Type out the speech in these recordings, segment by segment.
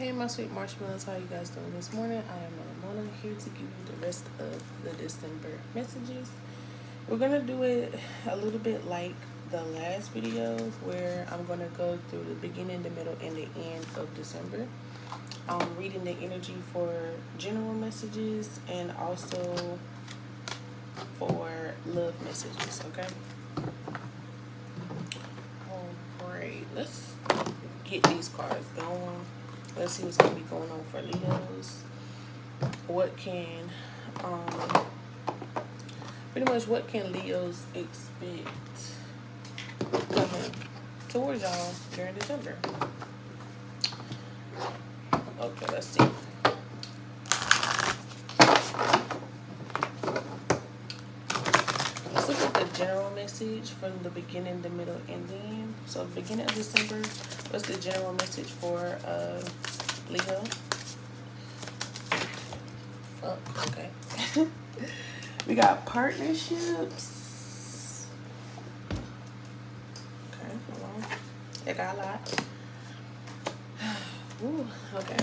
Hey my sweet marshmallows, how you guys doing this morning? I am Mona here to give you the rest of the December messages. We're going to do it a little bit like the last video where I'm going to go through the beginning, the middle, and the end of December. Reading the energy for general messages and also for love messages, okay? Alright, let's get these cards going. Let's see what's going to be going on for Leos. What can, pretty much what can Leos expect coming towards y'all during December? Okay, let's see. Let's look at the general message from the beginning, the middle, and the end. So beginning of December, what's the general message for Leo? Okay. We got partnerships. Okay, hold on. I got a lot. Ooh, okay.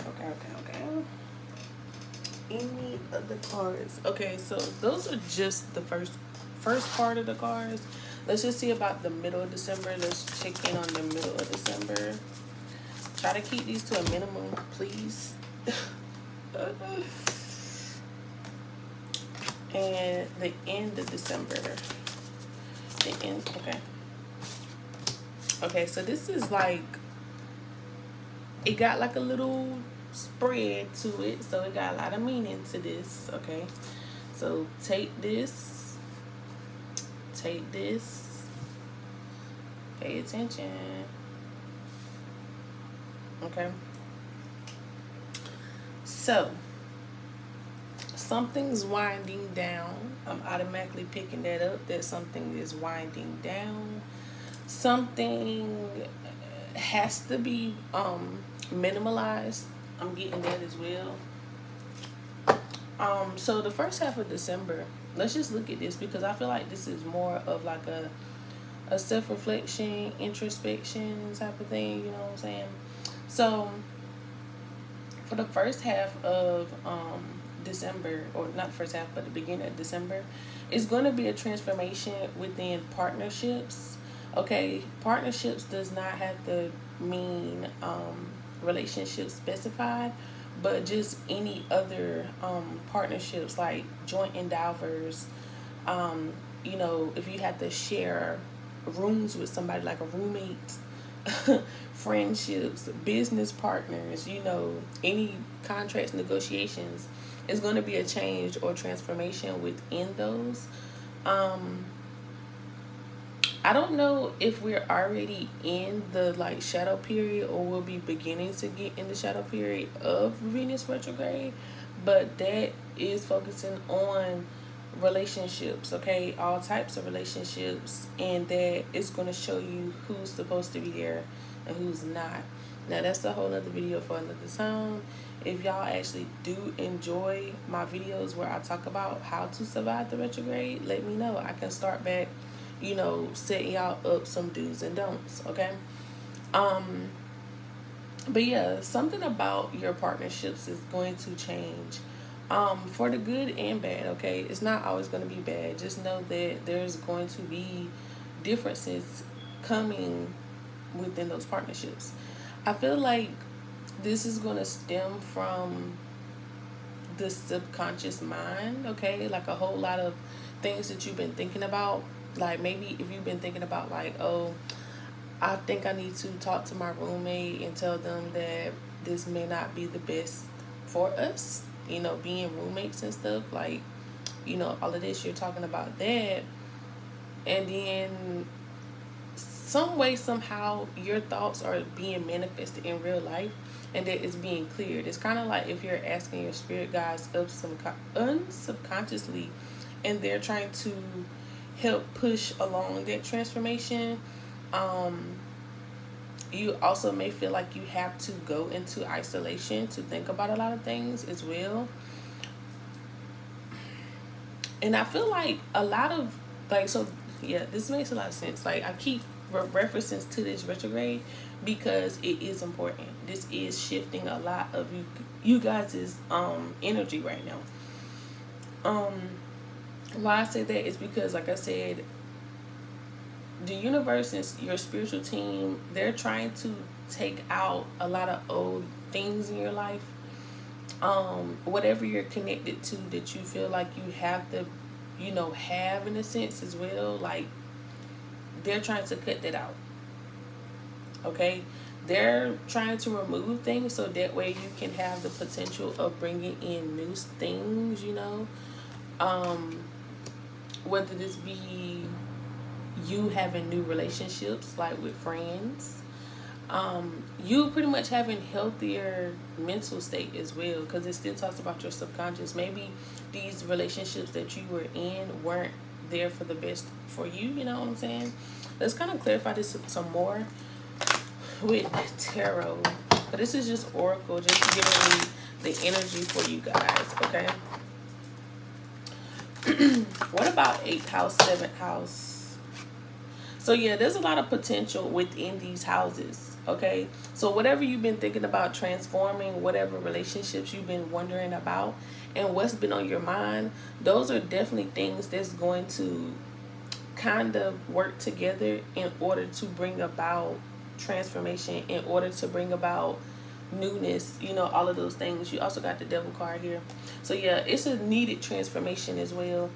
Any of the cards. Okay, so those are just the first part of the cards. Let's just see about the middle of December. Let's check in on the middle of December. Try to keep these to a minimum, please. And the end of December. The end, okay. Okay, so this is like, it got like a little spread to it, so it got a lot of meaning to this, okay? So take this, pay attention, okay? So something's winding down. I'm automatically picking that up, that something is winding down. Something has to be minimalized. I'm getting that as well. So the first half of December, let's just look at this because I feel like this is more of like a self-reflection, introspection type of thing, you know what I'm saying? So for the first half of December, or not the first half, but the beginning of December, it's going to be a transformation within partnerships. Okay, partnerships does not have to mean relationships specified, but just any other partnerships like joint endeavors. You know, if you have to share rooms with somebody like a roommate, friendships, business partners, you know, any contracts, negotiations, it's going to be a change or transformation within those. I don't know if we're already in the like shadow period or we'll be beginning to get in the shadow period of Venus retrograde, but that is focusing on relationships, okay? All types of relationships, and that it's going to show you who's supposed to be there and who's not. Now that's a whole other video for another time. If y'all actually do enjoy my videos where I talk about how to survive the retrograde, let me know. I can start back, you know, setting y'all up some do's and don'ts, okay? But yeah, something about your partnerships is going to change for the good and bad, okay? It's not always going to be bad. Just know that there's going to be differences coming within those partnerships. I feel like this is going to stem from the subconscious mind, okay? Like a whole lot of things that you've been thinking about. Like maybe if you've been thinking about like, oh, I think I need to talk to my roommate and tell them that this may not be the best for us, you know, being roommates and stuff, like, you know, all of this, you're talking about that, and then some way, somehow, your thoughts are being manifested in real life, and that is being cleared. It's kind of like if you're asking your spirit guides up unsubconsciously, and they're trying to help push along that transformation. You also may feel like you have to go into isolation to think about a lot of things as well. And I feel like a lot of, like, so yeah, this makes a lot of sense. Like, I keep references to this retrograde because it is important. this is shifting a lot of you guys' energy right now. Why I say that is because, like I said, the universe and your spiritual team, they're trying to take out a lot of old things in your life. Whatever you're connected to that you feel like you have to, have in a sense as well, like they're trying to cut that out. Okay, they're trying to remove things so that way you can have the potential of bringing in new things. Whether this be you having new relationships, like with friends, you pretty much having healthier mental state as well, because it still talks about your subconscious. Maybe these relationships that you were in weren't there for the best for you. You know what I'm saying? Let's kind of clarify this some more with tarot, but this is just oracle, just giving me the energy for you guys. Okay. What about 8th house, 7th house? So yeah, there's a lot of potential within these houses. Okay, so whatever you've been thinking about transforming, whatever relationships you've been wondering about, and what's been on your mind, those are definitely things that's going to kind of work together in order to bring about transformation, in order to bring about newness, all of those things. You also got the devil card here. So yeah, it's a needed transformation as well.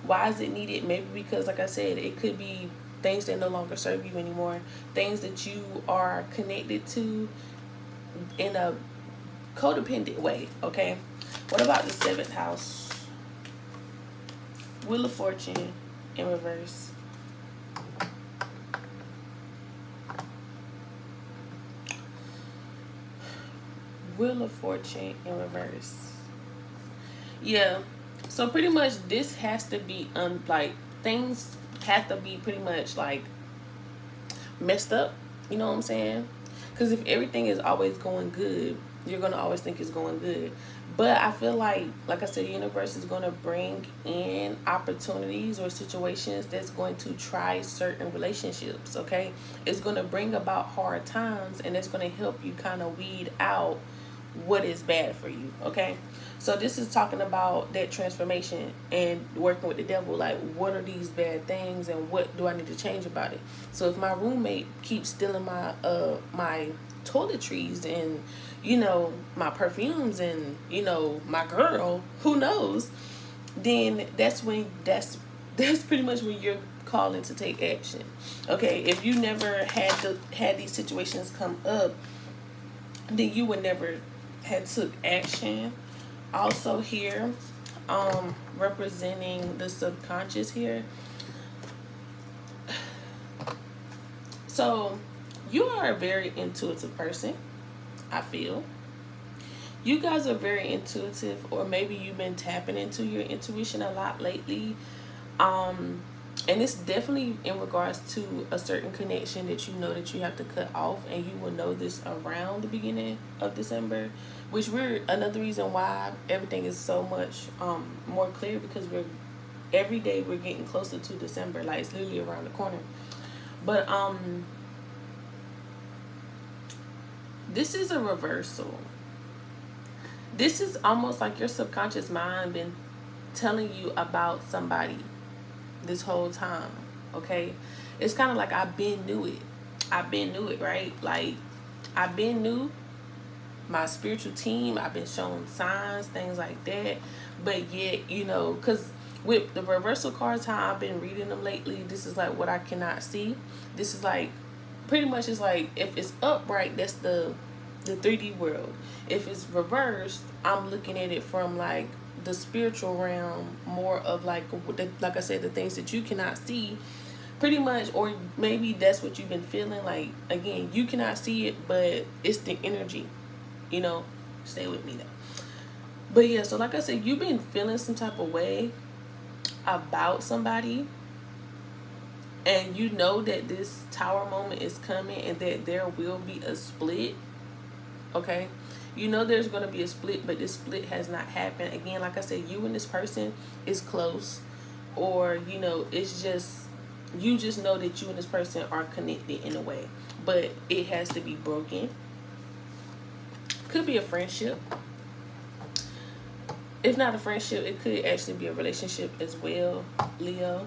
Why is it needed? Maybe because, like I said, it could be things that no longer serve you anymore, things that you are connected to in a codependent way. Okay, what about the 7th house? Wheel of Fortune in reverse. Wheel of Fortune in reverse. Yeah, so pretty much this has to be like things have to be pretty much like messed up. You know what I'm saying? Because if everything is always going good, you're gonna always think it's going good. But I feel like I said, the universe is gonna bring in opportunities or situations that's going to try certain relationships. Okay, it's gonna bring about hard times, and it's gonna help you kind of weed out what is bad for you. Okay, so this is talking about that transformation and working with the devil. Like, what are these bad things and what do I need to change about it? So if my roommate keeps stealing my toiletries and my perfumes and my girl, who knows, then that's pretty much when you're calling to take action. Okay, if you never had these situations come up, then you would never had took action. Also here, representing the subconscious here. So you are a very intuitive person, I feel. You guys are very intuitive, or maybe you've been tapping into your intuition a lot lately. And it's definitely in regards to a certain connection that you know that you have to cut off, and you will know this around the beginning of December, which we're another reason why everything is so much more clear, because every day we're getting closer to December. Like, it's literally around the corner. But this is a reversal. This is almost like your subconscious mind been telling you about somebody this whole time. Okay, it's kind of like I've been knew it, right? Like, I've been knew my spiritual team, I've been showing signs, things like that. But yet, because with the reversal cards, how I've been reading them lately, this is like what I cannot see. This is like pretty much, it's like if it's upright, that's the 3D world. If it's reversed, I'm looking at it from like the spiritual realm, more of like I said, the things that you cannot see, pretty much. Or maybe that's what you've been feeling. Like, again, you cannot see it, but it's the energy. Stay with me though. But yeah, so like I said, you've been feeling some type of way about somebody, and you know that this tower moment is coming and that there will be a split. Okay, there's going to be a split, but this split has not happened. Again, like I said, you and this person is close, or it's just, you just know that you and this person are connected in a way, but it has to be broken. Could be a friendship. If not a friendship, it could actually be a relationship as well, Leo.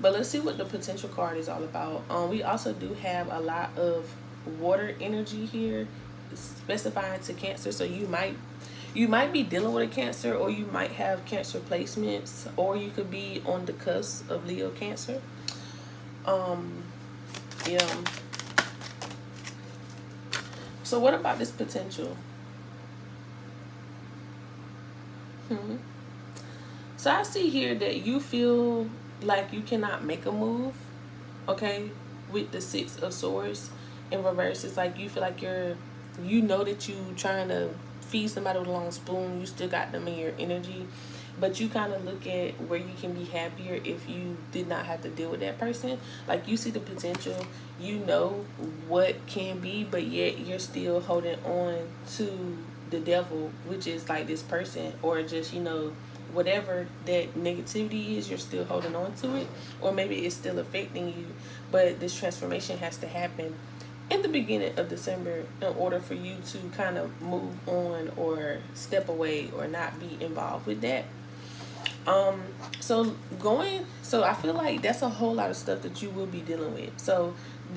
But let's see what the potential card is all about. We also do have a lot of water energy here, specifying to Cancer. So you might be dealing with a Cancer, or you might have Cancer placements, or you could be on the cusp of Leo Cancer. Yeah. So what about this potential? So I see here that you feel like you cannot make a move, okay, with the Six of Swords in reverse. It's like you feel like you know that you trying to feed somebody with a long spoon. You still got them in your energy, but you kind of look at where you can be happier if you did not have to deal with that person. Like, you see the potential, you know what can be, but yet you're still holding on to the devil, which is like this person, or just, you know, whatever that negativity is, you're still holding on to it, or maybe it's still affecting you. But this transformation has to happen in the beginning of December in order for you to kind of move on or step away or not be involved with that. So I feel like that's a whole lot of stuff that you will be dealing with. So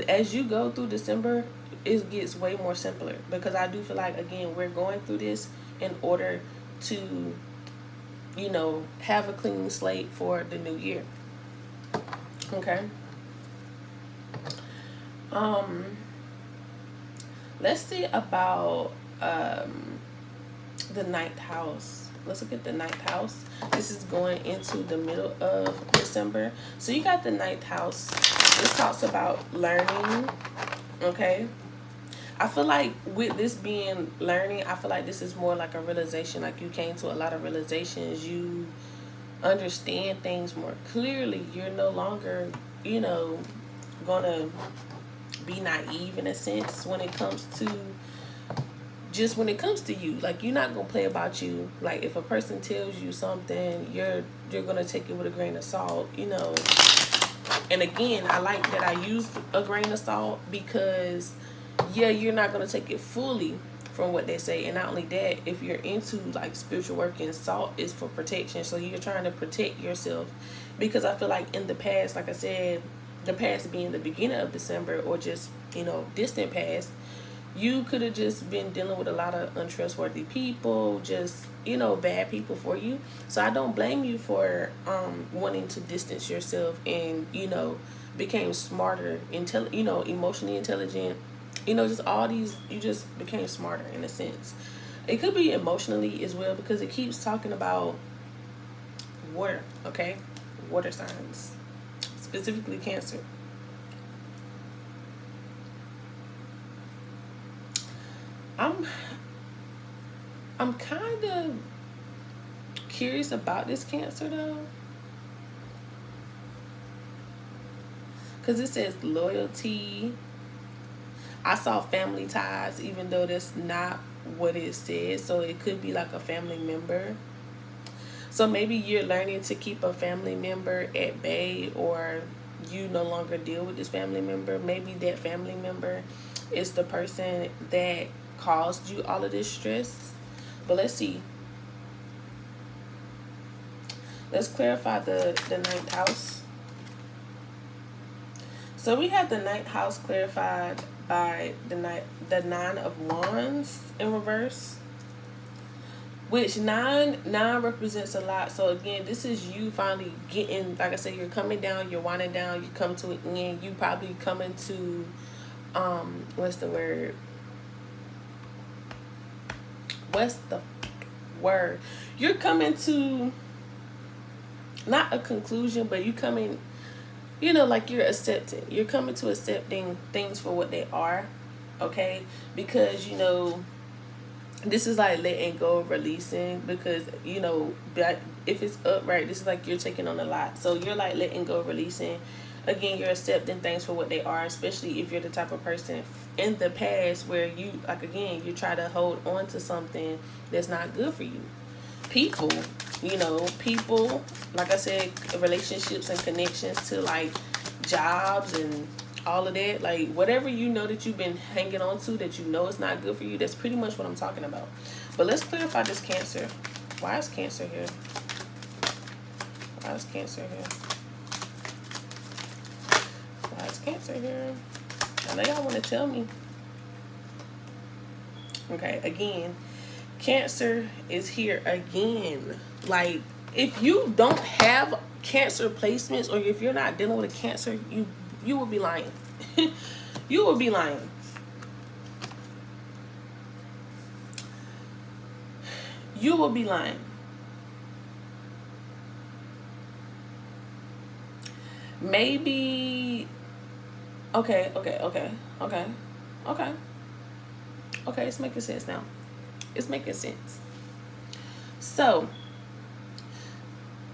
as you go through December, it gets way more simpler, because I do feel like, again, we're going through this in order to, you know, have a clean slate for the new year. Okay. Let's see about the ninth house. Let's look at the ninth house. This is going into the middle of December. So you got the ninth house. This talks about learning. Okay. I feel like with this being learning, I feel like this is more like a realization. Like, you came to a lot of realizations. You understand things more clearly. You're no longer, you know, gonna be naive in a sense when it comes to you. Like, you're not gonna play about you. Like, if a person tells you something, you're gonna take it with a grain of salt, you know. And again, I like that I used a grain of salt, because yeah, you're not gonna take it fully from what they say. And not only that, if you're into like spiritual work, and salt is for protection, so you're trying to protect yourself. Because I feel like in the past, like I said, the past being the beginning of December, or just, you know, distant past, you could have just been dealing with a lot of untrustworthy people, just, you know, bad people for you. So I don't blame you for wanting to distance yourself, and, you know, became smarter, you know, emotionally intelligent, you know, just all these, you just became smarter in a sense. It could be emotionally as well, because it keeps talking about water, okay? Water signs, specifically Cancer. I'm kind of curious about this Cancer though, because it says loyalty. I saw family ties, even though that's not what it says. So it could be like a family member. So maybe you're learning to keep a family member at bay, or you no longer deal with this family member. Maybe that family member is the person that caused you all of this stress. But let's see. Let's clarify the ninth house. So we have the ninth house clarified by the Nine of Wands in reverse, which nine represents a lot. So again, this is you finally getting, like I said, you're coming down, you're winding down, you come to an end. You probably coming to what's the word? You're coming to not a conclusion, but you coming, you know, like you're accepting. You're coming to accepting things for what they are, okay? Because, you know, this is like letting go, releasing, because, you know, that if it's upright, this is like you're taking on a lot. So you're like letting go, releasing. Again, you're accepting things for what they are, especially if you're the type of person in the past where you, like, again, you try to hold on to something that's not good for you. People, you know, people, like I said, relationships and connections to like jobs and all of that, like whatever you know that you've been hanging on to that you know is not good for you, that's pretty much what I'm talking about. But let's clarify this Cancer. Why is Cancer here? Why is Cancer here? Why is Cancer here? I know y'all want to tell me. Okay, again, Cancer is here again. Like, if you don't have Cancer placements, or if you're not dealing with a Cancer, you will be lying. You will be lying. You will be lying. Maybe. Okay. Okay, it's making sense now. It's making sense. So,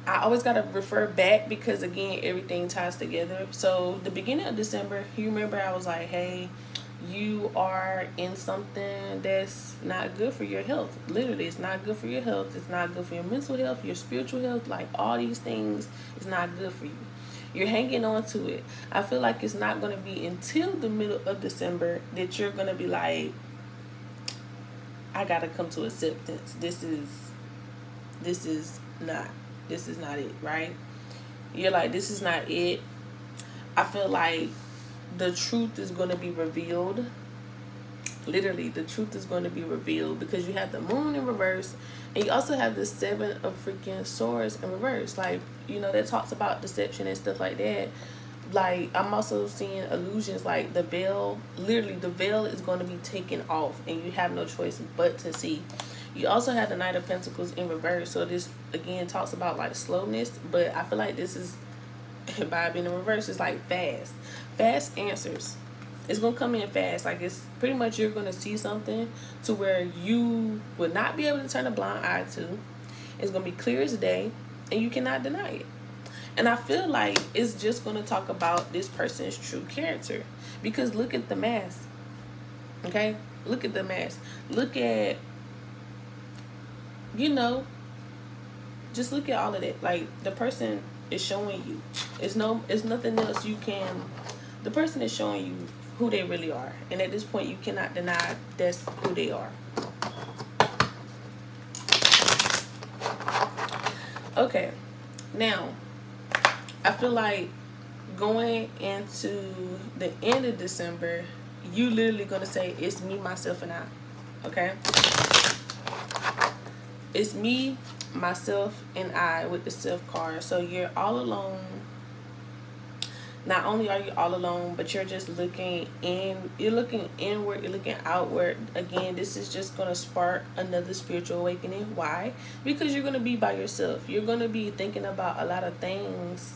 I always got to refer back because, again, everything ties together. So, the beginning of December, you remember I was like, hey, you are in something that's not good for your health. Literally, it's not good for your health. It's not good for your mental health, your spiritual health. Like, all these things is not good for you. You're hanging on to it. I feel like it's not going to be until the middle of December that you're going to be like, I got to come to acceptance. This is not it, right? You're like, this is not it. I feel like the truth is going to be revealed. Literally, the truth is going to be revealed because you have the moon in reverse, and you also have the 7 of freaking swords in reverse. Like, you know, that talks about deception and stuff like that. Like, I'm also seeing illusions, like the veil. Literally, the veil is going to be taken off, and you have no choice but to see. You also have the Knight of Pentacles in reverse. So this, again, talks about, like, slowness. But I feel like this is, by being in reverse, it's like fast. Fast answers. It's going to come in fast. Like, it's pretty much you're going to see something to where you will not be able to turn a blind eye to. It's going to be clear as day, and you cannot deny it. And I feel like it's just going to talk about this person's true character. Because look at the mask. Okay? Look at the mask. Look at, you know, just look at all of that. Like, the person is showing you. It's nothing else you can. The person is showing you who they really are. And at this point, you cannot deny that's who they are. Okay. Now, I feel like going into the end of December, you literally going to say, it's me, myself, and I. Okay? It's me, myself, and I with the self card. So you're all alone. Not only are you all alone, but you're just looking in. You're looking inward. You're looking outward. Again, this is just going to spark another spiritual awakening. Why? Because you're going to be by yourself. You're going to be thinking about a lot of things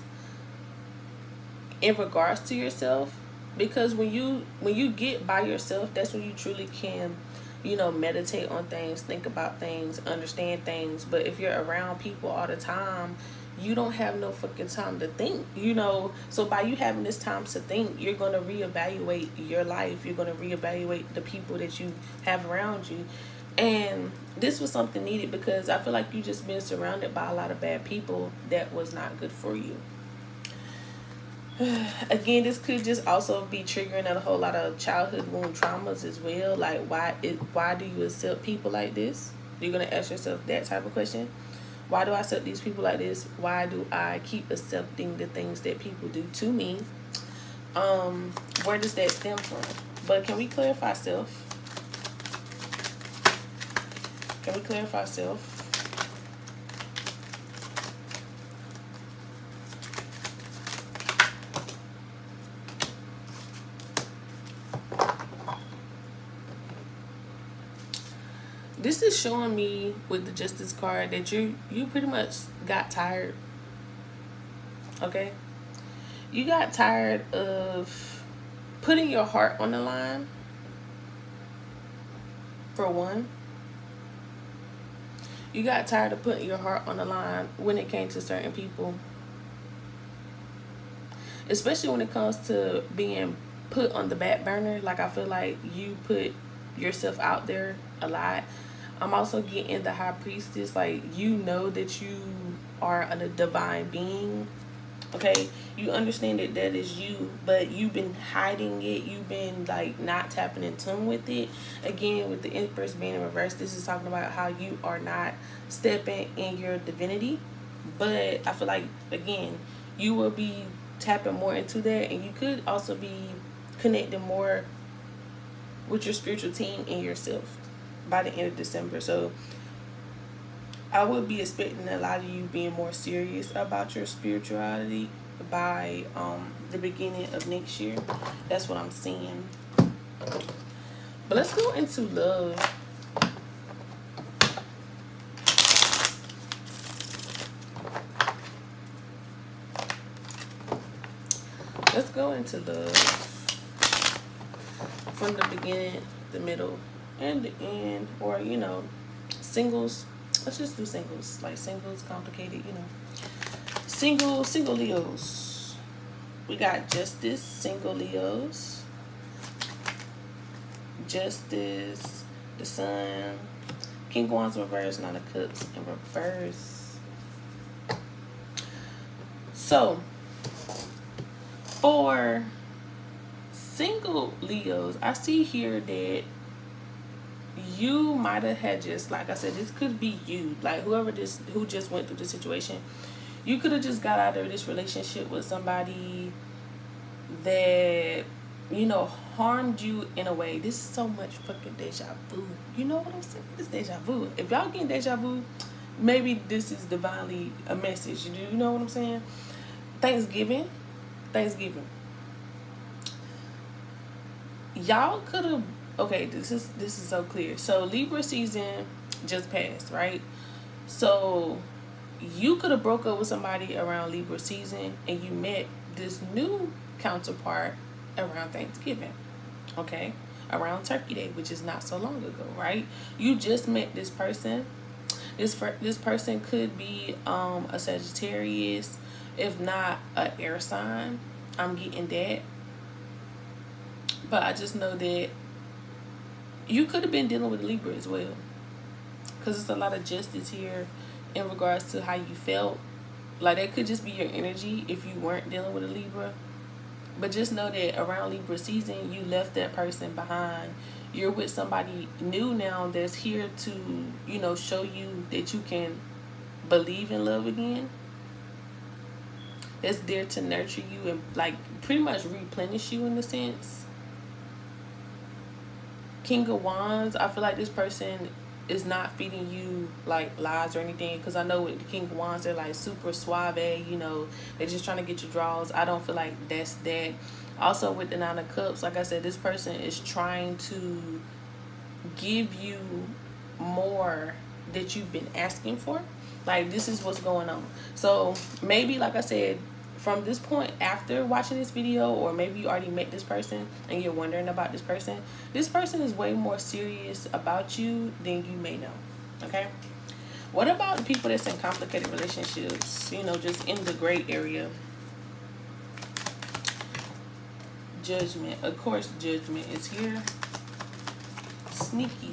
in regards to yourself. Because when you get by yourself, that's when you truly can, you know, meditate on things, think about things, understand things. But if you're around people all the time, you don't have no fucking time to think, you know. So by you having this time to think, you're going to reevaluate your life. You're going to reevaluate the people that you have around you. And this was something needed because I feel like you just been surrounded by a lot of bad people that was not good for you. Again, this could just also be triggering a whole lot of childhood wound traumas as well. Like, why do you accept people like this? You're going to ask yourself that type of question. Why do I accept these people like this? Why do I keep accepting the things that people do to me? Where does that stem from? But can we clarify self? Can we clarify self? This is showing me with the Justice card that you pretty much got tired. Okay? You got tired of putting your heart on the line, for one. You got tired of putting your heart on the line when it came to certain people. Especially when it comes to being put on the back burner. Like, I feel like you put yourself out there a lot. I'm also getting the High Priestess. Like, you know that you are a divine being. Okay, you understand that that is you, but you've been hiding it. You've been like not tapping in tune with it. Again, with the Empress being in reverse, this is talking about how you are not stepping in your divinity. But I feel like, again, you will be tapping more into that, and you could also be connecting more with your spiritual team and yourself by the end of December. So I would be expecting a lot of you being more serious about your spirituality by the beginning of next year. That's what I'm seeing. But let's go into love. Let's go into love from the beginning, the middle, and the end. Or, you know, singles. Let's just do singles. Like singles, complicated, you know. Single Leos. We got Justice, single Leos. Justice, the Sun, King of Wands reverse, Nine of Cups in reverse. So, for single Leos, I see here that you might have had just, like I said, this could be you, like who just went through the situation. You could have just got out of this relationship with somebody that, you know, harmed you in a way. This is so much fucking deja vu. You know what I'm saying? It's deja vu. If y'all getting deja vu, maybe this is divinely a message. You know what I'm saying? Thanksgiving. Y'all could have, okay, this is so clear. So Libra season just passed, right? So you could have broke up with somebody around Libra season and you met this new counterpart around Thanksgiving, okay? Around Turkey Day, which is not so long ago, right? You just met this person. This person could be a Sagittarius, if not an air sign. I'm getting that. But I just know that you could have been dealing with Libra as well, because there's a lot of justice here in regards to how you felt. Like, that could just be your energy if you weren't dealing with a Libra. But just know that around Libra season, you left that person behind. You're with somebody new now that's here to, you know, show you that you can believe in love again. That's there to nurture you and, like, pretty much replenish you in a sense. King of Wands, I feel like this person is not feeding you like lies or anything, because I know with the King of Wands, they're like super suave, you know, they're just trying to get your draws. I don't feel like that's that. Also with the Nine of Cups, like I said, this person is trying to give you more that you've been asking for. Like, this is what's going on. So maybe, like I said, from this point after watching this video, or maybe you already met this person and you're wondering about this person is way more serious about you than you may know, okay? What about the people that's in complicated relationships, you know, just in the gray area? Judgment. Of course, Judgment is here. Sneaky.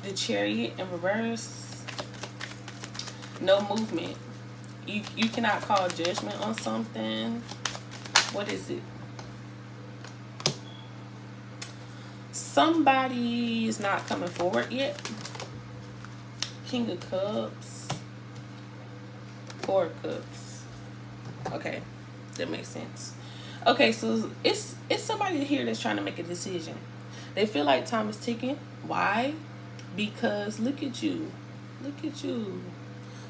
The Chariot in reverse. No movement. You cannot call judgment on something. What is it? Somebody is not coming forward yet. King of Cups. Four of Cups. Okay, that makes sense. Okay, so it's somebody here that's trying to make a decision. They feel like time is ticking. Why? Because look at you.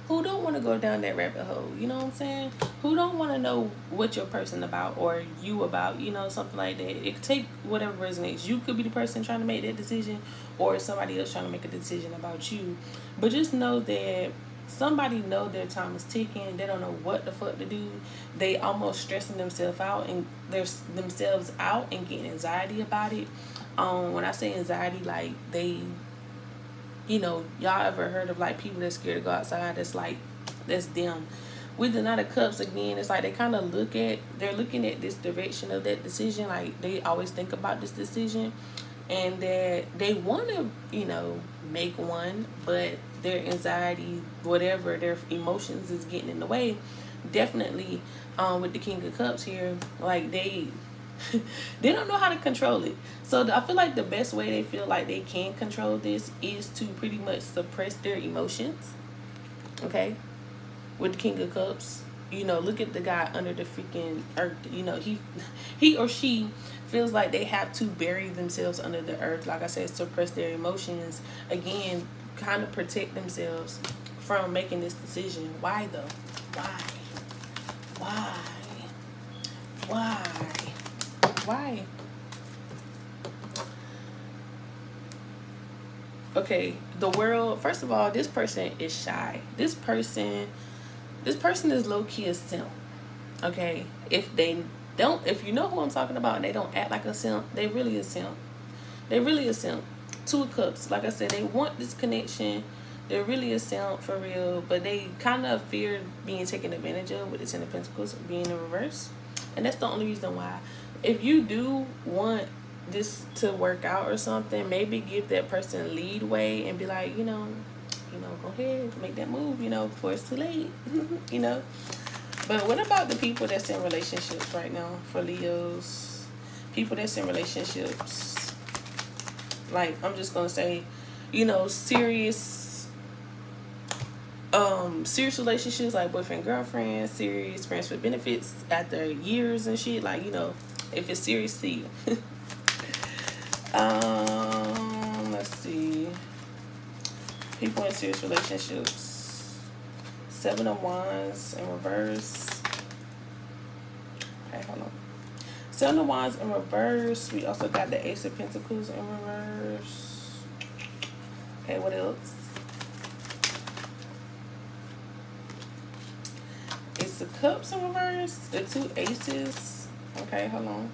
Who don't want to go down that rabbit hole? You know what I'm saying? Who don't want to know what your person about, or you about, you know, something like that. It could take whatever resonates. You could be the person trying to make that decision, or somebody else trying to make a decision about you. But just know that somebody know their time is ticking. They don't know what the fuck to do. They almost stressing themselves out and getting anxiety about it. When I say anxiety, like they, you know, y'all ever heard of like people that's scared to go outside? That's them. With the Knight of Cups, again, it's like they kind of they're looking at this direction of that decision. Like, they always think about this decision. and that they want to, make one, but their anxiety, whatever their emotions is getting in the way. Definitely, with the King of Cups here, like they don't know how to control it. So I feel like the best way they feel like they can control this is to pretty much suppress their emotions. Okay, with the King of Cups, look at the guy under the freaking earth. He or she feels like they have to bury themselves under the earth. Like I said, suppress their emotions. Again, kind of protect themselves from making this decision. Why though? Why? Why? Why? Why? Okay, the world, first of all, this person is shy. This person is low-key a simp. Okay? If you know who I'm talking about and they don't act like a simp, they really a simp. They really a simp. Two of Cups, like I said, they want this connection. They're really a simp for real, but they kind of fear being taken advantage of with the Ten of Pentacles being in reverse. And that's the only reason why. If you do want this to work out or something, maybe give that person leadway and be like, go ahead, make that move, before it's too late, But what about the people that's in relationships right now for Leos? People that's in relationships, like, I'm just going to say, serious relationships, like boyfriend, girlfriend, serious friends with benefits after years and shit, like, if it's serious to you. Let's see. People in serious relationships. 7 of Wands in reverse. Okay, hold on. 7 of Wands in reverse. We also got the Ace of Pentacles in reverse. Okay, what else? Ace of Cups in reverse. The 2 Aces. Okay, hold on.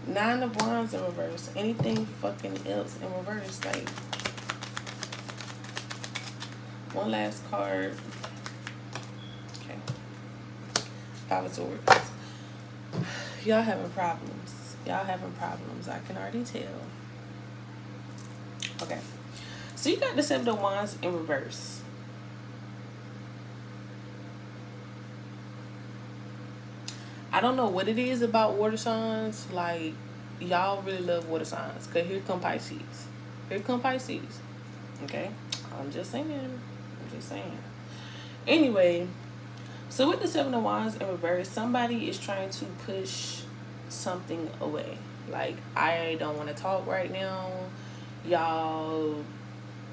9 of Wands in reverse. Anything fucking else in reverse? Like, one last card. Okay. 5 of Swords. Y'all having problems. Y'all having problems. I can already tell. Okay. So you got the 7 of Wands in reverse. I don't know what it is about water signs. Like, y'all really love water signs. Because here come Pisces. Here come Pisces. Okay? I'm just saying. Anyway, so with the 7 of Wands in reverse, somebody is trying to push something away. Like, I don't want to talk right now. Y'all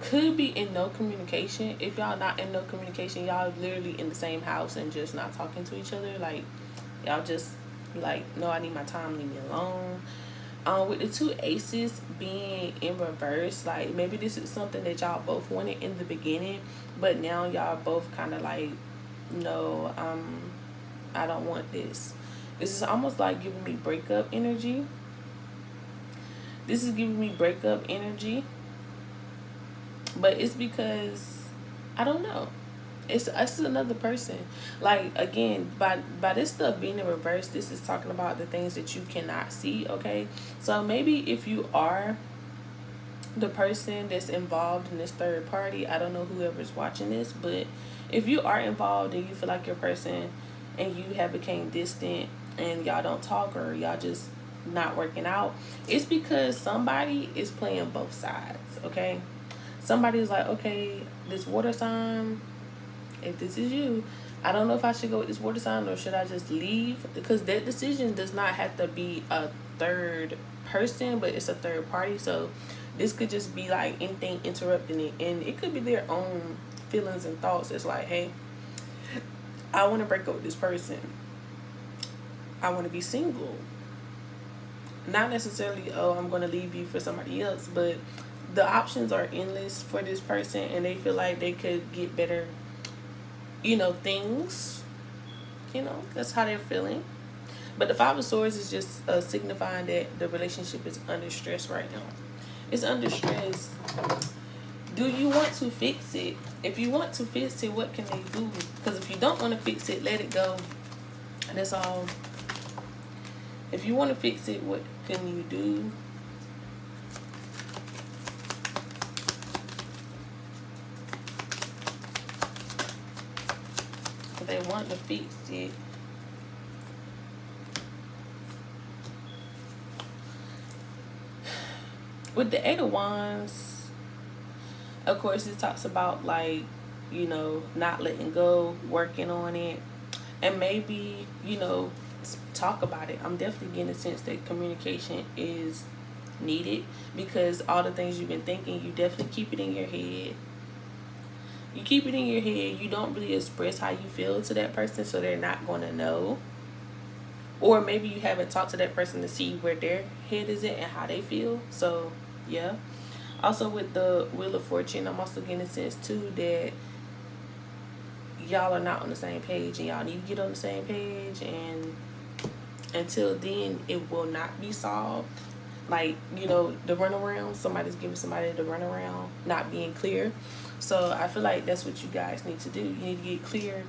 could be in no communication. If y'all not in no communication, y'all literally in the same house and just not talking to each other. Like, y'all just like, no, I need my time, leave me alone. With the 2 Aces being in reverse, like, maybe this is something that y'all both wanted in the beginning, but now y'all both kind of like, no, I don't want this. This is almost like giving me breakup energy. This is giving me breakup energy, but it's because, I don't know. It's another person. Like, again, by this stuff being in reverse, this is talking about the things that you cannot see, okay? So maybe if you are the person that's involved in this third party, I don't know whoever's watching this, but if you are involved and you feel like your person and you have became distant and y'all don't talk or y'all just not working out, it's because somebody is playing both sides, okay? Somebody's like, okay, this water sign, if this is you, I don't know if I should go with this water sign or should I just leave, because that decision does not have to be a third person, but it's a third party. So this could just be like anything interrupting it, and it could be their own feelings and thoughts. It's like, hey, I want to break up with this person, I want to be single. Not necessarily, oh, I'm going to leave you for somebody else, but the options are endless for this person, and they feel like they could get better, things, that's how they're feeling. But the 5 of Swords is just signifying that the relationship is under stress right now. It's under stress. Do you want to fix it? If you want to fix it, what can they do? Because if you don't want to fix it, let it go. And that's all. If you want to fix it, what can you do? They want to fix it. With the Eight of Wands, of course, it talks about, like, you know, not letting go, working on it, and maybe, you know, talk about it. I'm definitely getting a sense that communication is needed, because all the things you've been thinking, you definitely keep it in your head. You keep it in your head. You don't really express how you feel to that person, so they're not going to know. Or maybe you haven't talked to that person to see where their head is at and how they feel. So, yeah. Also, with the Wheel of Fortune, I'm also getting a sense, too, that y'all are not on the same page, and y'all need to get on the same page. And until then, it will not be solved. Like, you know, the runaround. Somebody's giving somebody the runaround, not being clear. So I feel like that's what you guys need to do. You need to get clear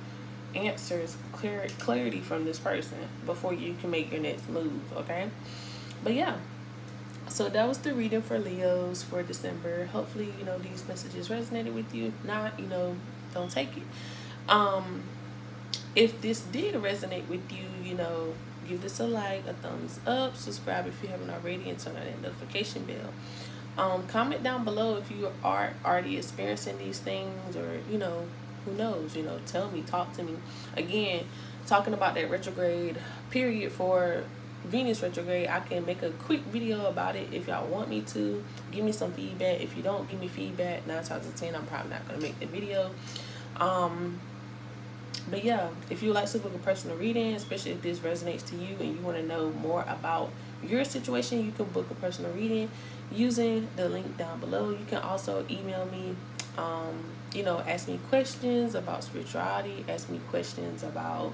answers, clarity from this person before you can make your next move, okay? But yeah, so that was the reading for Leos for December. Hopefully, you know, these messages resonated with you. If not, you know, don't take it. If this did resonate with you, you know, give this a like, a thumbs up, subscribe if you haven't already, and turn on that notification bell. Comment down below if you are already experiencing these things, or, you know, who knows, you know, tell me, talk to me. Again, talking about that retrograde period for Venus retrograde, I can make a quick video about it if y'all want me to. Give me some feedback. If you don't give me feedback, 9 times out of 10, I'm probably not going to make the video. But yeah, if you like to book a personal reading, especially if this resonates to you and you want to know more about your situation, you can book a personal reading using the link down below. You can also email me, you know, ask me questions about spirituality, ask me questions about,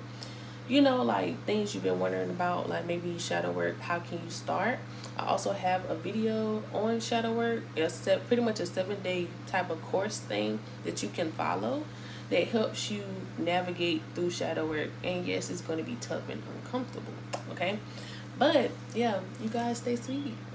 you know, like things you've been wondering about, like maybe shadow work, how can you start? I also have a video on shadow work. It's pretty much a 7-day type of course thing that you can follow that helps you navigate through shadow work. And yes, it's going to be tough and uncomfortable, okay? But yeah, you guys stay sweet.